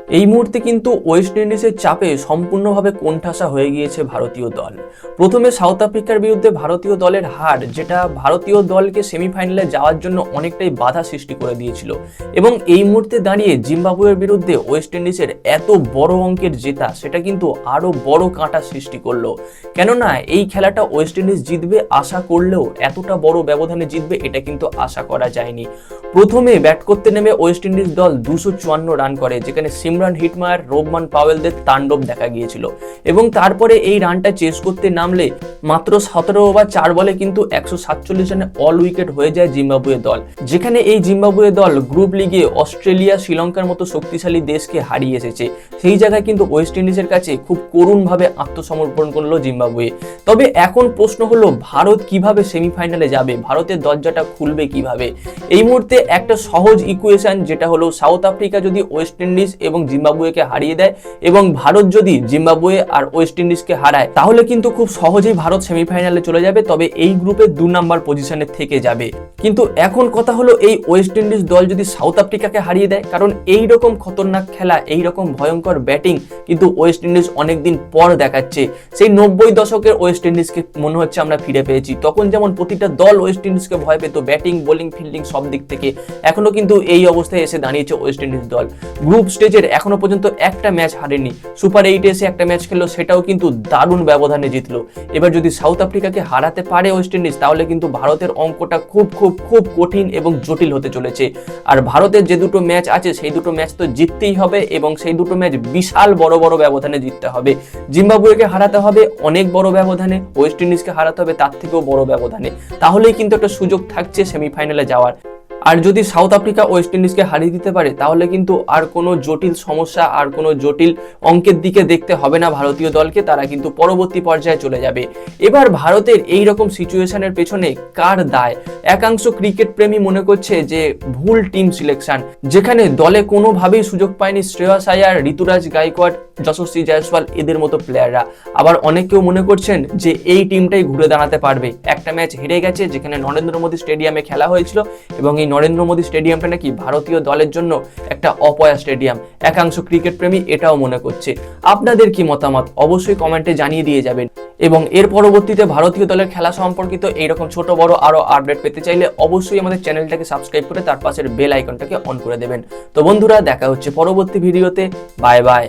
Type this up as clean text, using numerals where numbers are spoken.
এই মুহূর্তে কিন্তু ওয়েস্ট ইন্ডিজের চাপে সম্পূর্ণভাবে কোণঠাসা হয়ে গিয়েছে ভারতীয় দল। প্রথমে সাউথ আফ্রিকার বিরুদ্ধে ভারতীয় দলের হার, যেটা ভারতীয় দলকে সেমিফাইনালে যাওয়ার জন্য অনেকটাই বাধা সৃষ্টি করে দিয়েছিল, এবং এই মুহূর্তে দাঁড়িয়ে জিম্বাবুয়ের বিরুদ্ধে ওয়েস্ট ইন্ডিজের এত বড় অঙ্কের জেতা, সেটা কিন্তু আরো বড় কাঁটা সৃষ্টি করলো। কেননা এই খেলাটা ওয়েস্ট ইন্ডিজ জিতবে আশা করলেও এতটা বড় ব্যবধানে জিতবে এটা কিন্তু আশা করা যায়নি। প্রথমে ব্যাট করতে নেমে ওয়েস্ট ইন্ডিজ দল 254 রান করে, যেখানে সিমরান হিটমায়ার, রোবমান পাওয়েলদের তাণ্ডব দেখা গিয়েছিল, এবং তারপরে এই রানটা চেস করতে নামলে মাত্র 17 ওভার 4 বলে কিন্তু 147 রানে অল উইকেট হয়ে যায় জিম্বাবুয়ে দল। যেখানে এই জিম্বাবুয়ে দল গ্রুপ লিগে অস্ট্রেলিয়া, শ্রীলঙ্কার মতো শক্তিশালী দেশকে হারিয়ে এসেছে, সেই জায়গায় কিন্তু ওয়েস্ট ইন্ডিজের কাছে খুব করুণভাবে আত্মসমর্পণ করলো জিম্বাবুয়ে। তবে এখন প্রশ্ন হলো, ভারত কিভাবে সেমিফাইনালে যাবে, ভারতের দরজাটা খুলবে কিভাবে? এই মুহূর্তে একটা সহজ ইকুয়েশন, যেটা হলো সাউথ আফ্রিকা যদি ওয়েস্ট ইন্ডিজ এবং জিম্বাবুয়েকে হারিয়ে দেয় এবং ভারত যদি জিম্বাবুয়ে আর ওয়েস্ট ইন্ডিজকে হারায়, তাহলে কিন্তু খুব সহজেই ভারত সেমিফাইনালে চলে যাবে, তবে এই গ্রুপে 2 নাম্বার পজিশনে থেকে যাবে। কিন্তু এখন কথা হলো, এই ওয়েস্ট ইন্ডিজ দল যদি সাউথ আফ্রিকাকে হারিয়ে দেয়, কারণ এই রকম খতরনাক খেলা, এই রকম ভয়ঙ্কর ব্যাটিং কিন্তু ওয়েস্ট ইন্ডিজ অনেকদিন পর দেখাচ্ছে। সেই 90 দশকের ওয়েস্ট ইন্ডিজকে মনে হচ্ছে আমরা ফিরে পেয়েছি। তখন যেমন প্রতিটা দল ওয়েস্ট ইন্ডিজকে ভয় পেত, ব্যাটিং, বোলিং, ফিল্ডিং সব দিক থেকে। এখনো কিন্তু এই অবস্থায় এসে দাঁড়িয়েছে ওয়েস্ট ইন্ডিজ দল। গ্রুপ স্টেজের এখনো পর্যন্ত একটা ম্যাচ হারেনি, সুপার 8 এসে একটা ম্যাচ খেললো, সেটাও কিন্তু দারুণ ব্যবধানে জিতলো। এবার যদি সাউথ আফ্রিকাকে হারাতে পারে ওয়েস্ট ইন্ডিজ, তাহলে কিন্তু ভারতের অঙ্কটা খুব খুব খুব কঠিন এবং জটিল হতে চলেছে। আর ভারতের যে দুটো ম্যাচ আছে, সেই দুটো ম্যাচ তো জিততেই হবে, এবং সেই দুটো ম্যাচ বিশাল বড় বড় ব্যবধানে জিততে হবে। জিম্বাবুয়েকে হারাতে হবে অনেক বড় ব্যবধানে, ওয়েস্ট ইন্ডিজকে হারাতে হবে তার থেকেও বড় ব্যবধানে, তাহলেই কিন্তু একটা সুযোগ থাকছে সেমিফাইনালে যাওয়ার। আর যদি সাউথ আফ্রিকা ওয়েস্ট ইন্ডিজকে হারিয়ে দিতে পারে, তাহলে কিন্তু আর কোনো জটিল সমস্যা, আর কোনো জটিল অঙ্কের দিকে দেখতে হবে না ভারতীয় দলকে, তারা কিন্তু পরবর্তী পর্যায়ে চলে যাবে। এবার ভারতের এই রকম সিচুয়েশনের পেছনে কার দায়? একাংশ ক্রিকেট প্রেমী মনে করছে যে ভুল টিম সিলেকশন, যেখানে দলে কোনোভাবেই সুযোগ পায়নি শ্রেয়াস আয়ার, ঋতুরাজ গায়কোয়াড়, যশস্বী জয়সওয়াল এদের মতো প্লেয়াররা। আবার অনেকেও মনে করছেন যে এই টিমটাই ঘুরে দাঁড়াতে পারবে। একটা ম্যাচ হেরে গেছে, যেখানে নরেন্দ্র মোদী স্টেডিয়ামে খেলা হয়েছিল, এবং এই নরেন্দ্র মোদী স্টেডিয়ামটা নাকি ভারতীয় দলের জন্য একটা অপয়া স্টেডিয়াম। একাংশ ক্রিকেট প্রেমী এটাও মনে করছে। আপনাদের কি মতামত অবশ্যই কমেন্টে জানিয়ে দিয়ে যাবেন, এবং এর পরবর্তীতে ভারতীয় দলের খেলা সম্পর্কিত এইরকম ছোট বড় আরো আপডেট পেতে চাইলে অবশ্যই আমাদের চ্যানেলটাকে সাবস্ক্রাইব করে তার পাশের বেল আইকনটাকে অন করে দেবেন। তো বন্ধুরা, দেখা হচ্ছে পরবর্তী ভিডিওতে। Bye bye.